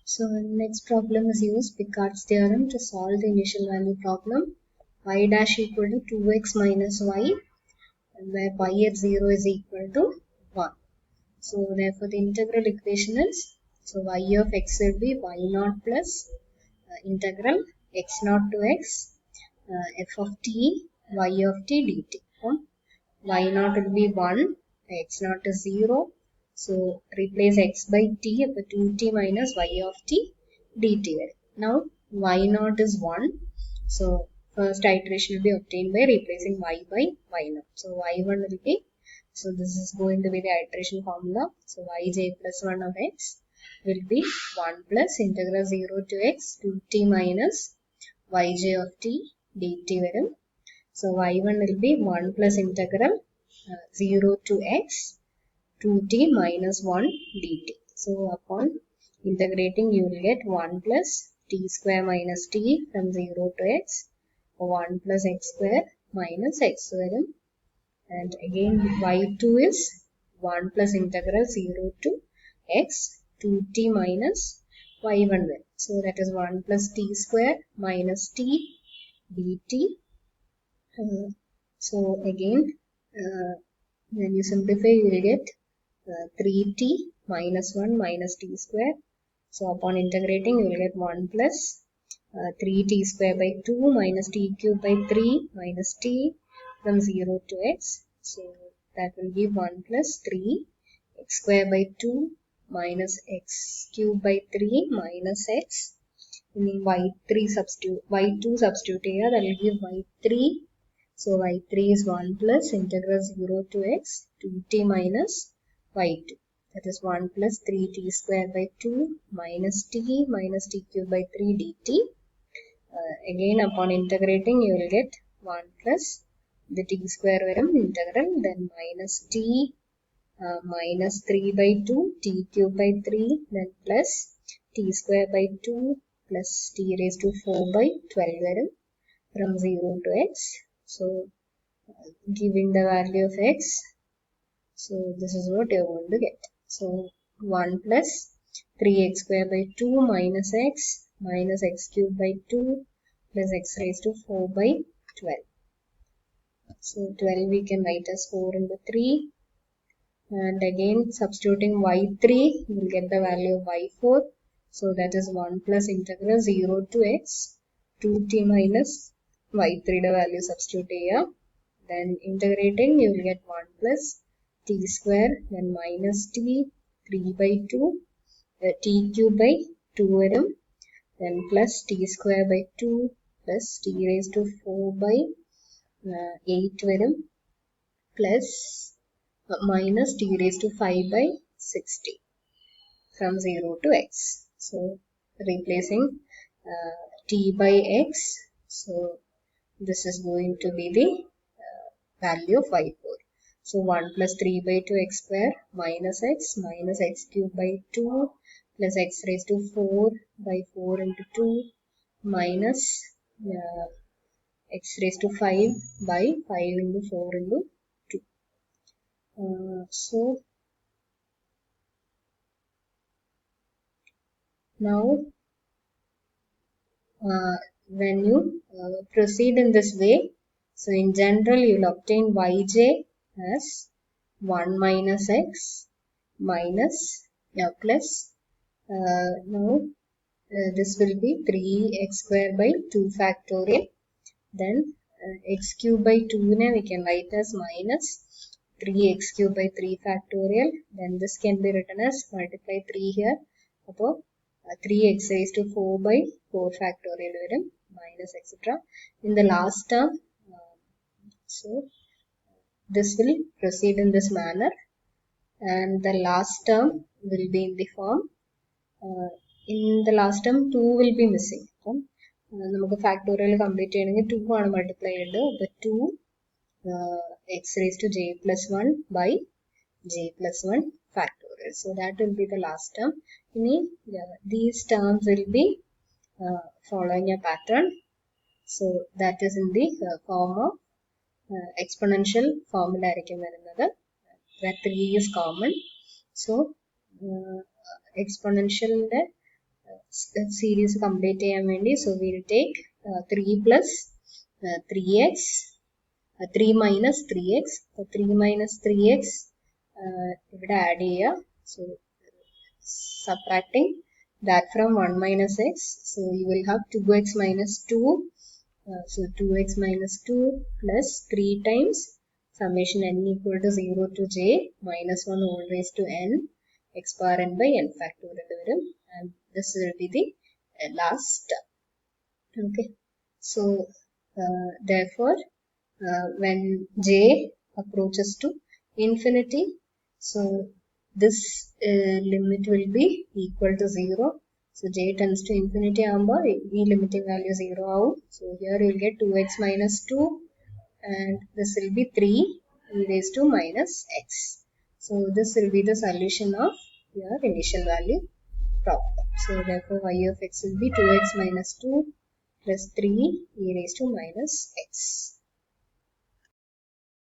So next problem is use Picard's theorem to solve the initial value problem. Y dash equal to 2x minus y, where y at 0 is equal to 1. So therefore the integral equation is, so y of x will be y naught plus integral x naught to x f of t y of t dt. Y naught will be 1, x naught is 0. So replace x by t of 2t minus y of t dt. Now y naught is 1. So first iteration will be obtained by replacing y by y naught. So y1 will be, so this is going to be the iteration formula. So yj plus 1 of x will be 1 plus integral 0 to x 2t minus yj of t dt varum. So y1 will be 1 plus integral 0 to x 2t minus 1 dt. So upon integrating you will get 1 plus t square minus t from 0 to x, 1 plus x square minus x square, and again y2 is 1 plus integral 0 to x 2t minus y1. So that is 1 plus t square minus t dt. So again when you simplify you will get 3t minus 1 minus t square. So upon integrating you will get 1 plus 3t square by 2 minus t cube by 3 minus t from 0 to x. So that will give 1 plus 3 x square by 2 minus x cube by 3 minus x. In y2 substitute here, that will give y3. So y3 is 1 plus integral 0 to x 2t minus y2. That is 1 plus 3t square by 2 minus t cube by 3 dt. Again upon integrating you will get 1 plus the t square varum integral, then minus t minus 3 by 2 t cube by 3, then plus t square by 2 plus t raised to 4 by 12 varum from 0 to x. So giving the value of x, so this is what you are going to get. So 1 plus 3x square by 2 minus x cube by 2 plus x raised to 4 by 12. So 12 we can write as 4 into 3, and again substituting y3 we will get the value of y4. So that is 1 plus integral 0 to x 2t minus y3 the value substitute here. Then integrating you will get 1 plus t square, then minus t 3 by 2 t cube by 2 varum, then plus t square by 2 plus t raised to 4 by 8 varum, plus minus t raised to 5 by 60 from 0 to x. So replacing t by x, so this is going to be the value of y4. So 1 plus 3 by 2 x square minus x cube by 2 plus x raised to 4 by 4 into 2 minus x raised to 5 by 5 into 4 into 2. So now when you proceed in this way, so in general you will obtain yj as 1 minus x minus plus now this will be 3x square by 2 factorial, then x cube by 2 we can write as minus 3x cube by 3 factorial, then this can be written as multiply 3 here above 3x raised to 4 by 4 factorial minus etc. in the last term. So this will proceed in this manner, and the last term will be in the form, in the last term 2 will be missing. നമുക്ക് factorial complete ചെയ്യണമെങ്കിൽ 2 ആണ് multiply ചെയ്യേണ്ടത്. അപ്പോൾ 2 x raised to j plus 1 by j plus 1 factorial. So that will be the last term. These terms will be following a pattern. So that is in the form of exponential formula where 3 is common. So exponential series complete ചെയ്യാൻ വേണ്ടി, so we'll take 3 plus 3x, 3 minus 3x, so 3 minus 3x ഇവിടെ add ചെയ്യുക, so subtracting that from 1 minus x, so you will have 2x minus 2, so 2x minus 2 plus 3 times summation n equal to 0 to j minus 1 all raised to n x power n by n factorial, and this will be the last step. Okay, so therefore when j approaches to infinity, so this limit will be equal to 0. So j tends to infinity आंबा e limiting value 0 out. So here you will get 2x minus 2, and this will be 3 e raised to minus x. So this will be the solution of your initial value problem. So therefore y of x will be 2x minus 2 plus 3 e raised to minus x.